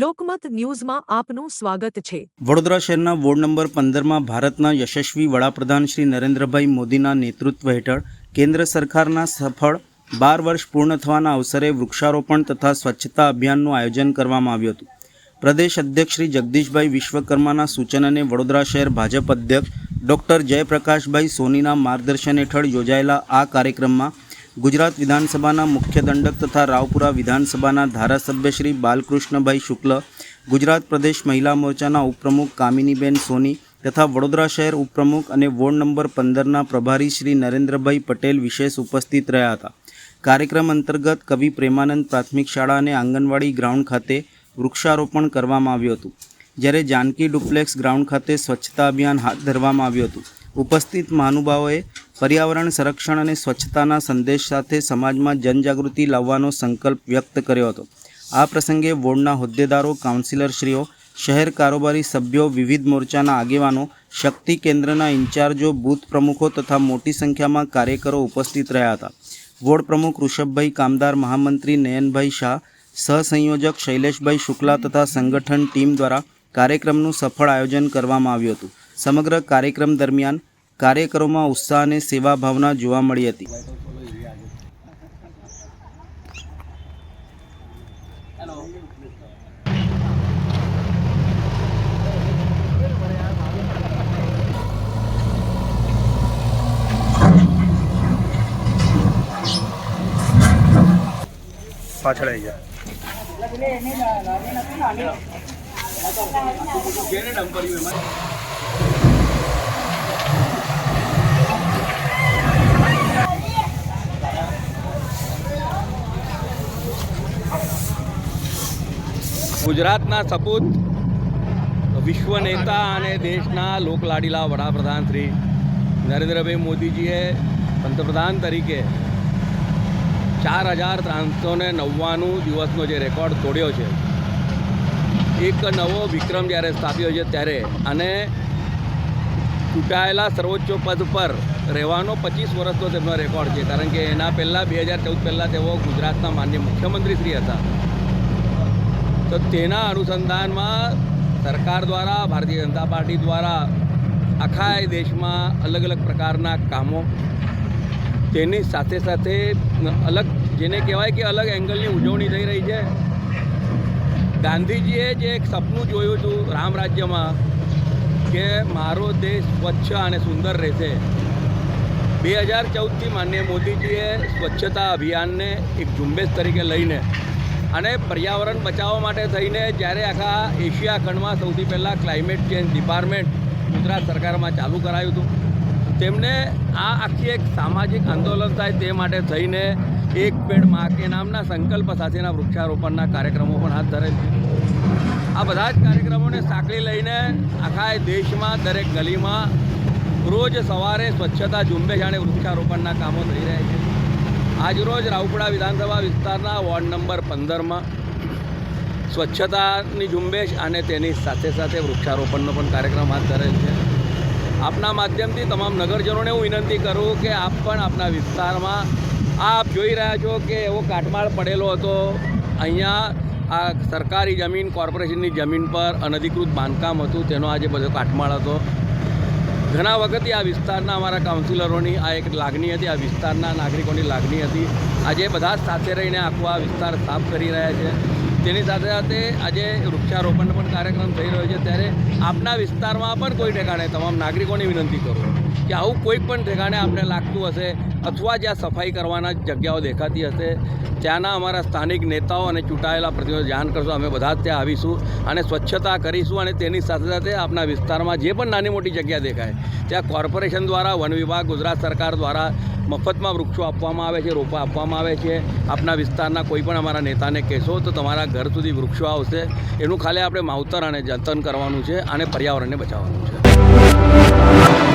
લોકમત ન્યૂઝમાં આપનું સ્વાગત છે। વડોદરા શહેરના વોર્ડ નંબર 15માં ભારતના યશસ્વી વડાપ્રધાન શ્રી નરેન્દ્રભાઈ મોદીના નેતૃત્વ હેઠળ કેન્દ્ર સરકારના સફળ 12 વર્ષ પૂર્ણ થવાના અવસરે વૃક્ષારોપણ તથા સ્વચ્છતા અભિયાનનું આયોજન કરવામાં આવ્યું હતું। પ્રદેશ અધ્યક્ષ શ્રી જગદીશભાઈ વિશ્વકર્માના સૂચન અને વડોદરા શહેર ભાજપ અધ્યક્ષ ડૉક્ટર જયપ્રકાશભાઈ સોનીના માર્ગદર્શન હેઠળ યોજાયેલા આ કાર્યક્રમમાં ગુજરાત વિધાનસભાના મુખ્ય દંડક તથા રાવપુરા વિધાનસભાના ધારાસભ્ય શ્રી બાલકૃષ્ણભાઈ શુક્લ, ગુજરાત પ્રદેશ મહિલા મોરચાના ઉપપ્રમુખ કામિનીબેન સોની તથા વડોદરા શહેર ઉપપ્રમુખ અને વોર્ડ નંબર 15ના પ્રભારી શ્રી નરેન્દ્રભાઈ પટેલ વિશેષ ઉપસ્થિત રહ્યા હતા। કાર્યક્રમ અંતર્ગત કવિ પ્રેમાનંદ પ્રાથમિક શાળા અને આંગણવાડી ગ્રાઉન્ડ ખાતે વૃક્ષારોપણ કરવામાં આવ્યું હતું, જ્યારે જાનકી ડુપ્લેક્સ ગ્રાઉન્ડ ખાતે સ્વચ્છતા અભિયાન હાથ ધરવામાં આવ્યું હતું। ઉપસ્થિત મહાનુભાવોએ પર્યાવરણ સંરક્ષણ અને સ્વચ્છતાના સંદેશ સાથે સમાજમાં જનજાગૃતિ લાવવાનો સંકલ્પ વ્યક્ત કર્યો હતો। આ પ્રસંગે વોર્ડના હોદ્દેદારો, કાઉન્સિલરશ્રીઓ, શહેર કારોબારી સભ્યો, વિવિધ મોરચાના આગેવાનો, શક્તિ કેન્દ્રના ઇન્ચાર્જો, બૂથ પ્રમુખો તથા મોટી સંખ્યામાં કાર્યકરો ઉપસ્થિત રહ્યા હતા। વોર્ડ પ્રમુખ ઋષભભાઈ કામદાર, મહામંત્રી નયનભાઈ શાહ, સહસંયોજક શૈલેષભાઈ શુક્લા તથા સંગઠન ટીમ દ્વારા કાર્યક્રમનું સફળ આયોજન કરવામાં આવ્યું હતું। સમગ્ર કાર્યક્રમ દરમિયાન કાર્યકરોમાં ઉત્સાહ અને સેવા ભાવના જોવા મળી હતી। પાછળ આવી જાય ગુજરાતના સપૂત વિશ્વ નેતા અને દેશના લોકલાડીલા વડાપ્રધાન શ્રી નરેન્દ્રભાઈ મોદીજીએ પંતપ્રધાન તરીકે 4399 દિવસનો જે રેકોર્ડ તોડ્યો છે, એક નવો વિક્રમ જ્યારે સ્થાપ્યો છે, ત્યારે અને ચૂંટાયેલા સર્વોચ્ચ પદ પર રહેવાનો 25 વર્ષનો તેમનો રેકોર્ડ છે, કારણ કે એના પહેલાં 2014 પહેલાં તેઓ ગુજરાતના માનનીય મુખ્યમંત્રી શ્રી હતા। તો તેના અનુસંધાનમાં સરકાર દ્વારા, ભારતીય જનતા પાર્ટી દ્વારા આખા દેશમાં અલગ અલગ પ્રકારના કામો, તેની સાથે સાથે અલગ જેને કહેવાય કે અલગ એંગલની ઉજવણી થઈ રહી છે। ગાંધીજીએ જે એક સપનું જોયું હતું રામ રાજ્યમાં કે મારો દેશ સ્વચ્છ અને સુંદર રહેશે, 2014થી માનનીય મોદીજીએ સ્વચ્છતા અભિયાનને એક ઝુંબેશ તરીકે લઈને અને પર્યાવરણ બચાવવા માટે થઈને જ્યારે આખા એશિયા ખંડમાં સૌથી પહેલાં ક્લાઇમેટ ચેન્જ ડિપાર્ટમેન્ટ ગુજરાત સરકારમાં ચાલુ કરાયું હતું, તેમને આ આખી એક સામાજિક આંદોલન થાય તે માટે થઈને એક પેડ માં કે નામના સંકલ્પ સાથેના વૃક્ષારોપણના કાર્યક્રમો પણ હાથ ધરેલ છે। આ બધા જ કાર્યક્રમોને સાંકળી લઈને આખા દેશમાં દરેક ગલીમાં રોજ સવારે સ્વચ્છતા ઝુંબેશ અને વૃક્ષારોપણના કામો થઈ રહ્યા છે। આજરોજ રાવપુરા વિધાનસભા વિસ્તારના વોર્ડ નંબર 15માં સ્વચ્છતાની ઝુંબેશ અને તેની સાથે સાથે વૃક્ષારોપણનો પણ કાર્યક્રમ હાથ ધરેલ છે। આપના માધ્યમથી તમામ નગરજનોને હું વિનંતી કરું કે આપ પણ આપના વિસ્તારમાં આપ જોઈ રહ્યા છો કે એવો કાટમાળ પડેલો હતો, અહીંયા આ સરકારી જમીન, કોર્પોરેશનની જમીન પર અનધિકૃત બાંધકામ હતું, તેનો આજે બધો કાટમાળ હતો। ઘણા વખતથી આ વિસ્તારના અમારા કાઉન્સિલરોની આ એક લાગણી હતી, આ વિસ્તારના નાગરિકોની લાગણી હતી। આજે બધા જ સાથે રહીને આખો આ વિસ્તાર સાફ કરી રહ્યા છે। તેની સાથે સાથે આજે વૃક્ષારોપણનો પણ કાર્યક્રમ થઈ રહ્યો છે, ત્યારે આપના વિસ્તારમાં પણ કોઈ ઠેકાણે તમામ નાગરિકોને વિનંતી કરું કે આવું કોઈ પણ ઠેકાણે આપણે લાગતું હશે અથવા જ્યાં સફાઈ કરવાના જગ્યાઓ દેખાતી હશે, ત્યાંના અમારા સ્થાનિક નેતાઓ અને ચૂંટાયેલા પ્રતિનિધિઓ જાણ કરશો, અમે બધા જ ત્યાં આવીશું અને સ્વચ્છતા કરીશું। અને તેની સાથે સાથે આપના વિસ્તારમાં જે પણ નાની મોટી જગ્યા દેખાય ત્યાં કોર્પોરેશન દ્વારા, વન વિભાગ, ગુજરાત સરકાર દ્વારા મફતમાં વૃક્ષો આપવામાં આવે છે, રોપા આપવામાં આવે છે। આપના વિસ્તારના કોઈ પણ અમારા નેતાને કહેશો તો તમારા ઘર સુધી વૃક્ષો આવશે। એનું ખાલી આપણે માવતર અને જતન કરવાનું છે અને પર્યાવરણને બચાવવાનું છે।